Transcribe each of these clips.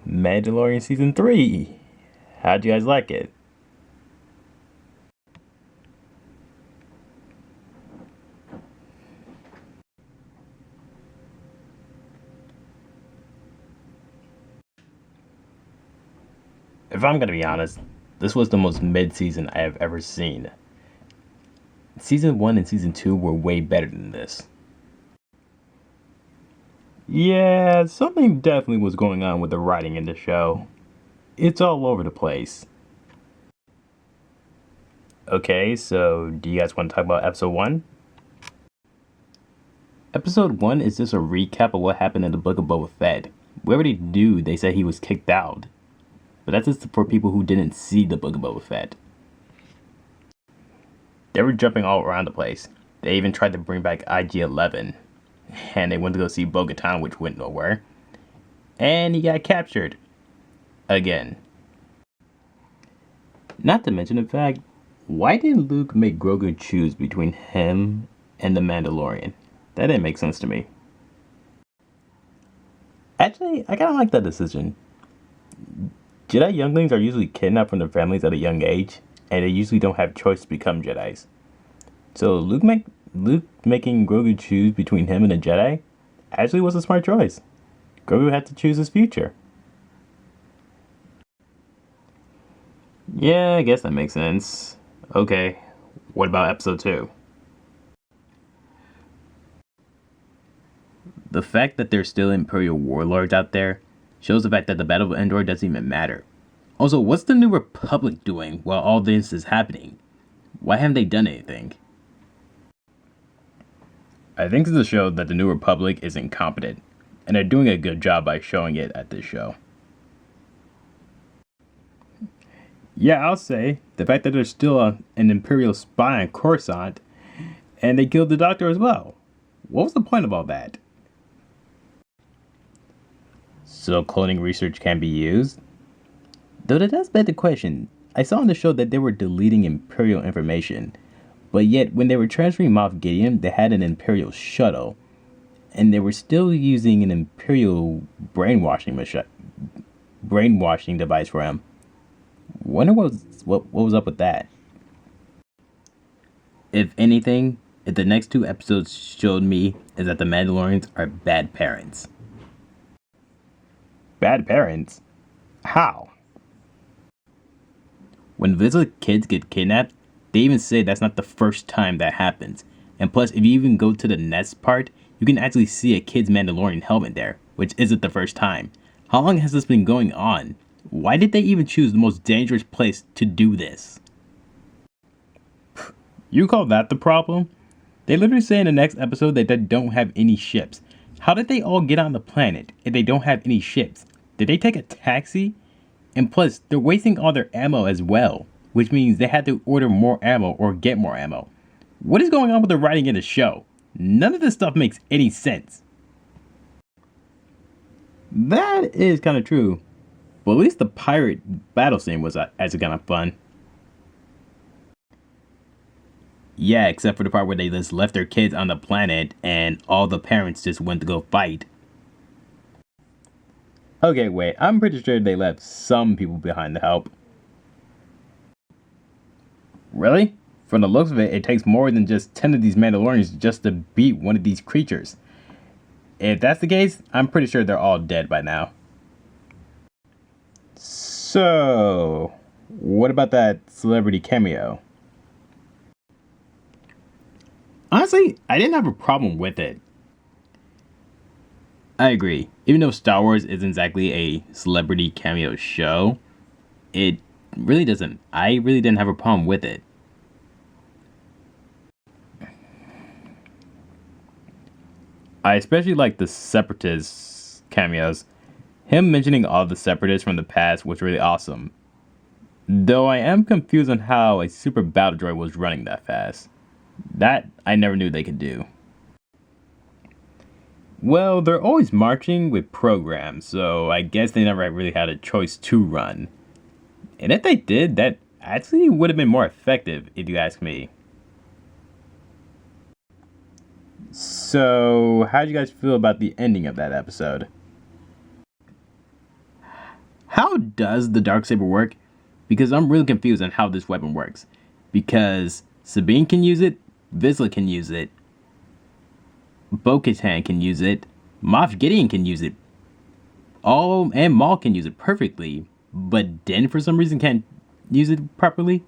Mandalorian Season 3. How'd you guys like it? If I'm gonna be honest, this was the most mid-season I have ever seen. Season 1 and Season 2 were way better than this. Yeah, something definitely was going on with the writing in the show. It's all over the place. Okay, so do you guys want to talk about Episode 1? Episode 1 is just a recap of what happened in the Book of Boba Fett. Whatever they do, they said he was kicked out. But that's just for people who didn't see the Book of Boba Fett. They were jumping all around the place. They even tried to bring back IG-11. And they went to go see Bo-Katan, which went nowhere. And he got captured. Again. Not to mention the fact, why didn't Luke make Grogu choose between him and the Mandalorian? That didn't make sense to me. Actually, I kind of like that decision. Jedi younglings are usually kidnapped from their families at a young age, and they usually don't have choice to become Jedis. So Luke making Grogu choose between him and a Jedi actually was a smart choice. Grogu had to choose his future. Yeah, I guess that makes sense. Okay, what about Episode 2? The fact that there's still Imperial warlords out there shows the fact that the Battle of Endor doesn't even matter. Also, what's the New Republic doing while all this is happening? Why haven't they done anything? I think this shows that the New Republic is incompetent, and they're doing a good job by showing it at this show. Yeah, I'll say, the fact that there's still an Imperial spy on Coruscant, and they killed the Doctor as well. What was the point of all that? So cloning research can be used? Though that does beg the question. I saw on the show that they were deleting Imperial information, but yet when they were transferring Moff Gideon, they had an Imperial shuttle, and they were still using an Imperial brainwashing device for him. Wonder what was up with that. If anything, if the next two episodes showed me is that the Mandalorians are bad parents. Bad parents? How? When little kids get kidnapped, they even say that's not the first time that happens. And plus, if you even go to the nest part, you can actually see a kid's Mandalorian helmet there, which isn't the first time. How long has this been going on? Why did they even choose the most dangerous place to do this? You call that the problem? They literally say in the next episode that they don't have any ships. How did they all get on the planet if they don't have any ships? Did they take a taxi? And plus, they're wasting all their ammo as well, which means they had to order more ammo or get more ammo. What is going on with the writing in the show? None of this stuff makes any sense. That is kind of true. But at least the pirate battle scene was actually kind of fun. Yeah, except for the part where they just left their kids on the planet and all the parents just went to go fight. Okay, wait, I'm pretty sure they left some people behind to help. Really? From the looks of it, it takes more than just 10 of these Mandalorians just to beat one of these creatures. If that's the case, I'm pretty sure they're all dead by now. So, what about that celebrity cameo? Honestly, I didn't have a problem with it. I agree. Even though Star Wars isn't exactly a celebrity cameo show, it really doesn't. I really didn't have a problem with it. I especially like the Separatist cameos. Him mentioning all the Separatists from the past was really awesome. Though I am confused on how a super battle droid was running that fast. That I never knew they could do. Well, they're always marching with programs, so I guess they never really had a choice to run. And if they did, that actually would have been more effective, if you ask me. So, how did you guys feel about the ending of that episode? How does the Darksaber work? Because I'm really confused on how this weapon works. Because Sabine can use it, Vizsla can use it, Bo-Katan can use it, Moff Gideon can use it, and Maul can use it perfectly, but Din for some reason can't use it properly.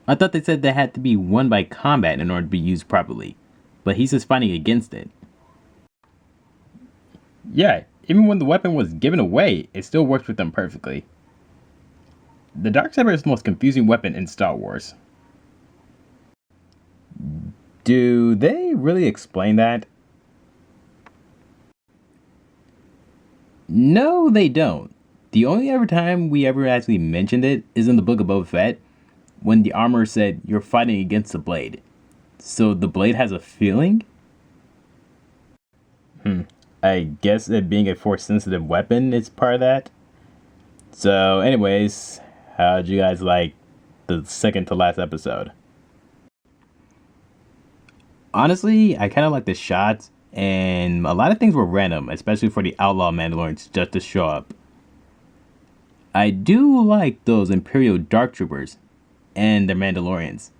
I thought they said they had to be won by combat in order to be used properly, but he's just fighting against it. Yeah, even when the weapon was given away, it still works with them perfectly. The Darksaber is the most confusing weapon in Star Wars. Do they really explain that? No, they don't. The only ever time we ever actually mentioned it is in the Book of Boba Fett, when the armor said you're fighting against the blade. So the blade has a feeling? I guess it being a force-sensitive weapon is part of that. So anyways, how'd you guys like the second to last episode? Honestly, I kind of like the shots, and a lot of things were random, especially for the outlaw Mandalorians just to show up. I do like those Imperial Dark Troopers and the Mandalorians.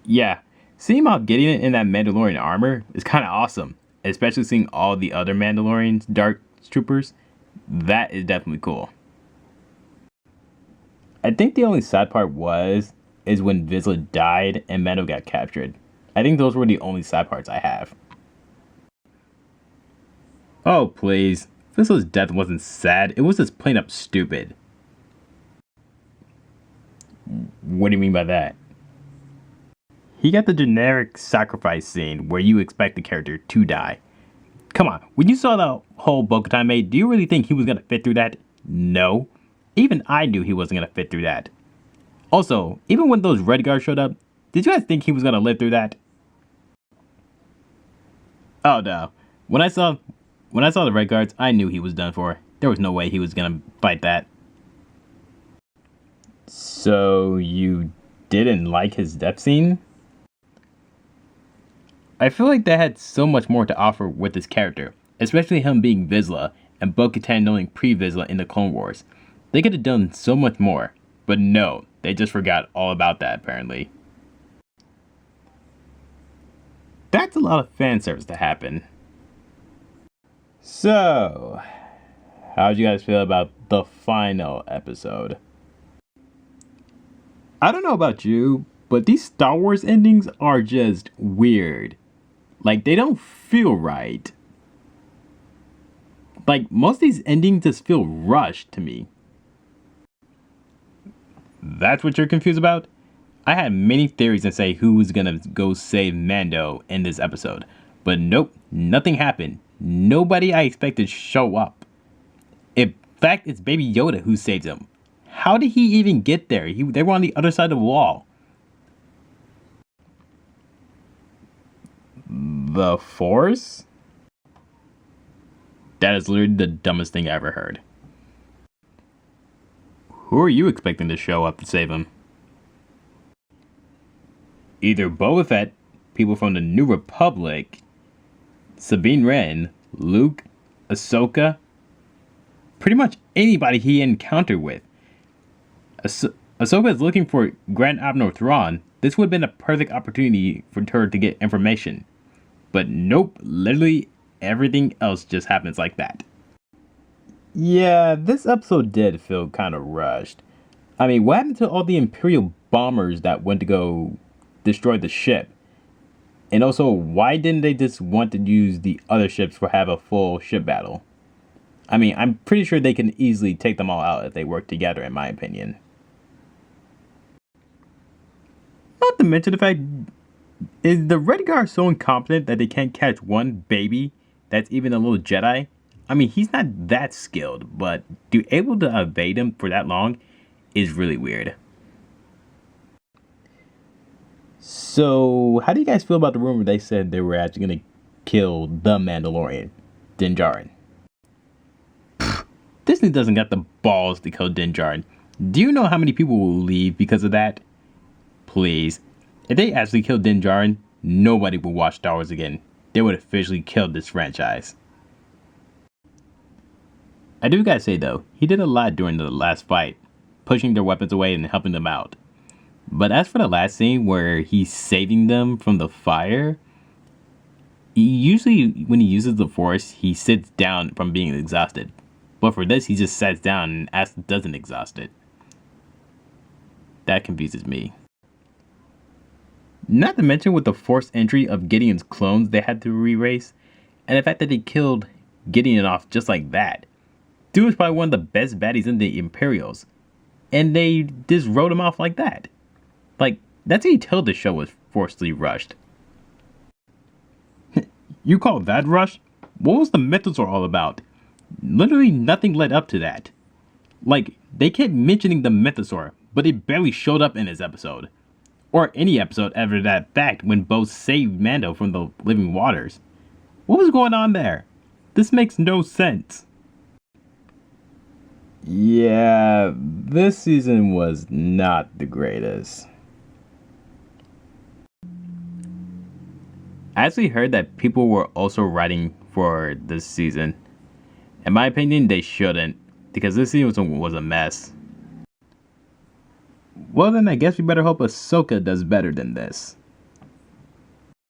Yeah, seeing Moff Gideon in that Mandalorian armor is kind of awesome, especially seeing all the other Mandalorians Dark Troopers. That is definitely cool. I think the only sad part is when Vizsla died and Mando got captured. I think those were the only sad parts I have. Oh please, Vizsla's death wasn't sad, it was just plain up stupid. What do you mean by that? He got the generic sacrifice scene where you expect the character to die. Come on, when you saw the whole Bo-Katan made, do you really think he was gonna fit through that? No. Even I knew he wasn't gonna fit through that. Also, even when those Red Guards showed up, did you guys think he was gonna live through that? Oh no. When I saw the Red Guards, I knew he was done for. There was no way he was gonna fight that. So you didn't like his death scene? I feel like they had so much more to offer with this character, especially him being Vizsla and Bo-Katan knowing pre-Vizsla in the Clone Wars. They could have done so much more, but no, they just forgot all about that apparently. That's a lot of fan service to happen. So, how'd you guys feel about the final episode? I don't know about you, but these Star Wars endings are just weird. Like, they don't feel right. Like, most of these endings just feel rushed to me. That's what you're confused about? I had many theories and say who was gonna go save Mando in this episode. But nope, nothing happened. Nobody I expected show up. In fact, it's Baby Yoda who saves him. How did he even get there? They were on the other side of the wall. The Force? That is literally the dumbest thing I ever heard. Who are you expecting to show up to save him? Either Boba Fett, people from the New Republic, Sabine Wren, Luke, Ahsoka, pretty much anybody he encountered with. Ahsoka is looking for Grand Admiral Thrawn. This would have been a perfect opportunity for her to get information. But nope, literally everything else just happens like that. Yeah, this episode did feel kind of rushed. I mean, what happened to all the Imperial bombers that went to go destroy the ship? And also, why didn't they just want to use the other ships for have a full ship battle? I mean, I'm pretty sure they can easily take them all out if they work together, in my opinion. Not to mention the fact, is the Red Guard so incompetent that they can't catch one baby that's even a little Jedi? I mean, he's not that skilled, but to be able to evade him for that long is really weird. So, how do you guys feel about the rumor they said they were actually going to kill the Mandalorian, Din Djarin? Disney doesn't got the balls to kill Din Djarin. Do you know how many people will leave because of that? Please. If they actually killed Din Djarin, nobody would watch Star Wars again. They would officially kill this franchise. I do gotta say though, he did a lot during the last fight, pushing their weapons away and helping them out. But as for the last scene where he's saving them from the fire, he usually, when he uses the force, he sits down from being exhausted. But for this, he just sits down and doesn't exhaust it. That confuses me. Not to mention with the forced entry of Gideon's clones they had to re-race, and the fact that they killed Gideon off just like that. Dude was probably one of the best baddies in the Imperials, and they just wrote him off like that. Like, that's how you tell the show was forcibly rushed. You call that rush? What was the Mythosaur all about? Literally nothing led up to that. Like, they kept mentioning the Mythosaur, but it barely showed up in this episode. Or any episode after that fact when Bo saved Mando from the living waters. What was going on there? This makes no sense. Yeah, this season was not the greatest. I actually heard that people were also writing for this season. In my opinion, they shouldn't, because this season was a mess. Well then, I guess we better hope Ahsoka does better than this.